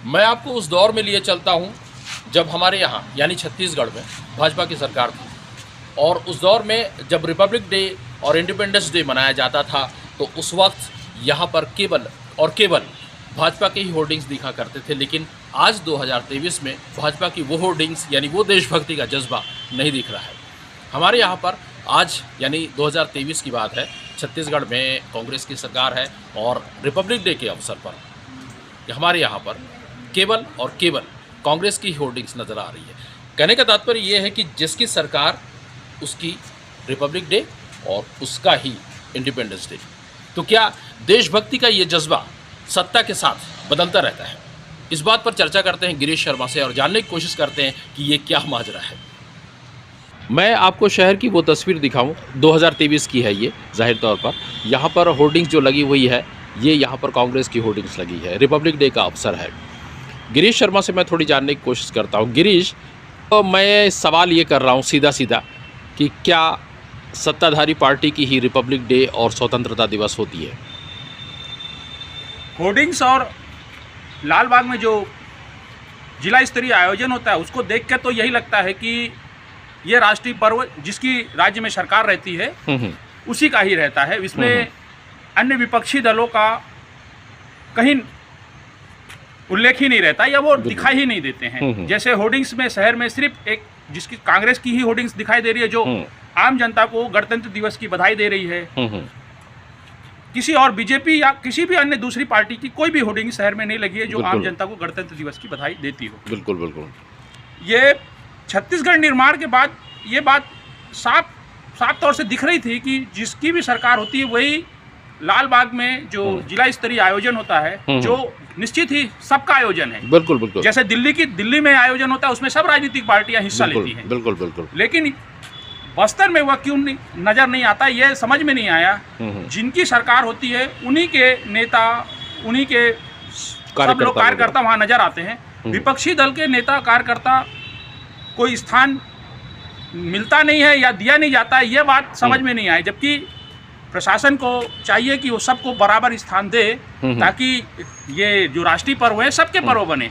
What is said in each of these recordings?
मैं आपको उस दौर में लिए चलता हूं जब हमारे यहाँ यानी छत्तीसगढ़ में भाजपा की सरकार थी, और उस दौर में जब रिपब्लिक डे और इंडिपेंडेंस डे मनाया जाता था तो उस वक्त यहाँ पर केवल और केवल भाजपा के ही होर्डिंग्स दिखा करते थे। लेकिन आज 2023 में भाजपा की वो होर्डिंग्स यानी वो देशभक्ति का जज्बा नहीं दिख रहा है। हमारे यहाँ पर आज यानी 2023 की बात है, छत्तीसगढ़ में कांग्रेस की सरकार है और रिपब्लिक डे के अवसर पर हमारे यहाँ पर केवल और केवल कांग्रेस की होर्डिंग्स नज़र आ रही है। कहने का तात्पर्य ये है कि जिसकी सरकार उसकी रिपब्लिक डे और उसका ही इंडिपेंडेंस डे। तो क्या देशभक्ति का ये जज्बा सत्ता के साथ बदलता रहता है? इस बात पर चर्चा करते हैं गिरीश शर्मा से और जानने की कोशिश करते हैं कि ये क्या माजरा है। मैं आपको शहर की वो तस्वीर दिखाऊं, 2023 की है ये। जाहिर तौर पर यहाँ पर होर्डिंग्स जो लगी हुई है, ये यहाँ पर कांग्रेस की होर्डिंग्स लगी है। रिपब्लिक डे का अवसर है। गिरीश शर्मा से मैं थोड़ी जानने की कोशिश करता हूँ। गिरीश, तो मैं सवाल ये कर रहा हूँ सीधा सीधा कि क्या सत्ताधारी पार्टी की ही रिपब्लिक डे और स्वतंत्रता दिवस होती है? होर्डिंग्स और लाल बाग में जो जिला स्तरीय आयोजन होता है उसको देख कर तो यही लगता है कि ये राष्ट्रीय पर्व जिसकी राज्य में सरकार रहती है उसी का ही रहता है। इसमें अन्य विपक्षी दलों का कहीं उल्लेख ही नहीं रहता या वो दिखाई ही नहीं देते हैं। जैसे होर्डिंग्स में शहर में सिर्फ एक जिसकी कांग्रेस की ही होर्डिंग्स दिखाई दे रही है जो आम जनता को गणतंत्र दिवस की बधाई दे रही है। किसी और बीजेपी या किसी भी अन्य दूसरी पार्टी की कोई भी होर्डिंग शहर में नहीं लगी है जो आम जनता को गणतंत्र दिवस की बधाई देती हो। बिल्कुल बिल्कुल। ये छत्तीसगढ़ निर्माण के बाद ये बात साफ तौर से दिख रही थी कि जिसकी भी सरकार होती है वही लाल बाग में जो जिला स्तरीय आयोजन होता है जो निश्चित ही सबका आयोजन है। बिल्कुल बिल्कुल। जैसे दिल्ली में आयोजन होता है उसमें सब राजनीतिक पार्टियां हिस्सा लेती हैं। बिल्कुल बिल्कुल। लेकिन बस्तर में वह क्यों नजर नहीं आता, ये समझ में नहीं आया। जिनकी सरकार होती है उन्हीं के नेता, उन्हीं के सब लोग कार्यकर्ता वहां नजर आते हैं। विपक्षी दल के नेता कार्यकर्ता कोई स्थान मिलता नहीं है या दिया नहीं जाता है, ये बात समझ में नहीं आई। जबकि प्रशासन को चाहिए कि वो सबको बराबर स्थान दे ताकि ये जो राष्ट्रीय पर्व है सबके पर्व बने।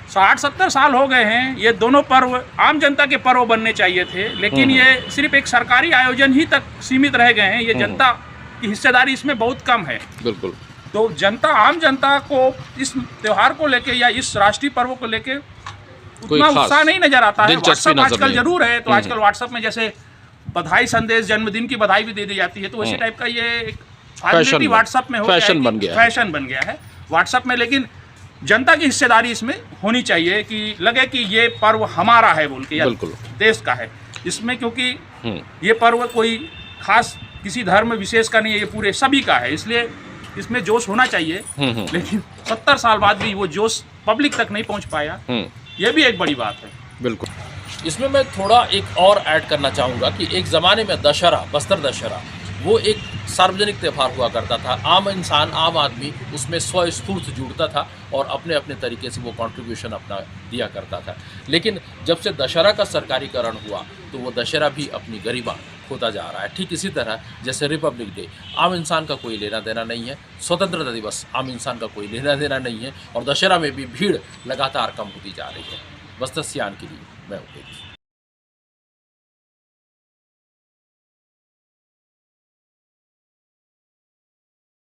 60-70 साल हो गए हैं, ये दोनों पर्व आम जनता के पर्व बनने चाहिए थे, लेकिन ये सिर्फ एक सरकारी आयोजन ही तक सीमित रह गए हैं। ये जनता की हिस्सेदारी इसमें बहुत कम है। बिल्कुल। तो आम जनता को इस त्योहार को लेके या इस राष्ट्रीय पर्व को लेके उतना उत्साह नहीं नजर आता है। व्हाट्सएप आजकल जरूर है, तो आजकल व्हाट्सएप में जैसे बधाई संदेश, जन्मदिन की बधाई भी दे दी जाती है, तो उसी टाइप का ये एक फॉर्मेलिटी व्हाट्सएप में हो गया है, फैशन बन गया है व्हाट्सएप में। लेकिन जनता की हिस्सेदारी इसमें होनी चाहिए कि लगे कि ये पर्व हमारा है बोल के या देश का है इसमें, क्योंकि ये पर्व कोई खास किसी धर्म विशेष का नहीं है, ये पूरे सभी का है। इसलिए इसमें जोश होना चाहिए। लेकिन 70 साल बाद भी वो जोश पब्लिक तक नहीं पहुंच पाया, ये भी एक बड़ी बात है। बिल्कुल। इसमें मैं थोड़ा एक और ऐड करना चाहूँगा कि एक ज़माने में दशहरा, बस्तर दशहरा, वो एक सार्वजनिक त्यौहार हुआ करता था। आम इंसान, आम आदमी उसमें स्वस्फूर्त जुड़ता था और अपने अपने तरीके से वो कंट्रीब्यूशन अपना दिया करता था। लेकिन जब से दशहरा का सरकारीकरण हुआ तो वो दशहरा भी अपनी गरिमा खोता जा रहा है। ठीक इसी तरह जैसे रिपब्लिक डे आम इंसान का कोई लेना देना नहीं है, स्वतंत्रता दिवस आम इंसान का कोई लेना देना नहीं है, और दशहरा में भी भीड़ लगातार कम होती जा रही है। बस्तर सियान के लिए मैं उपलब्ध।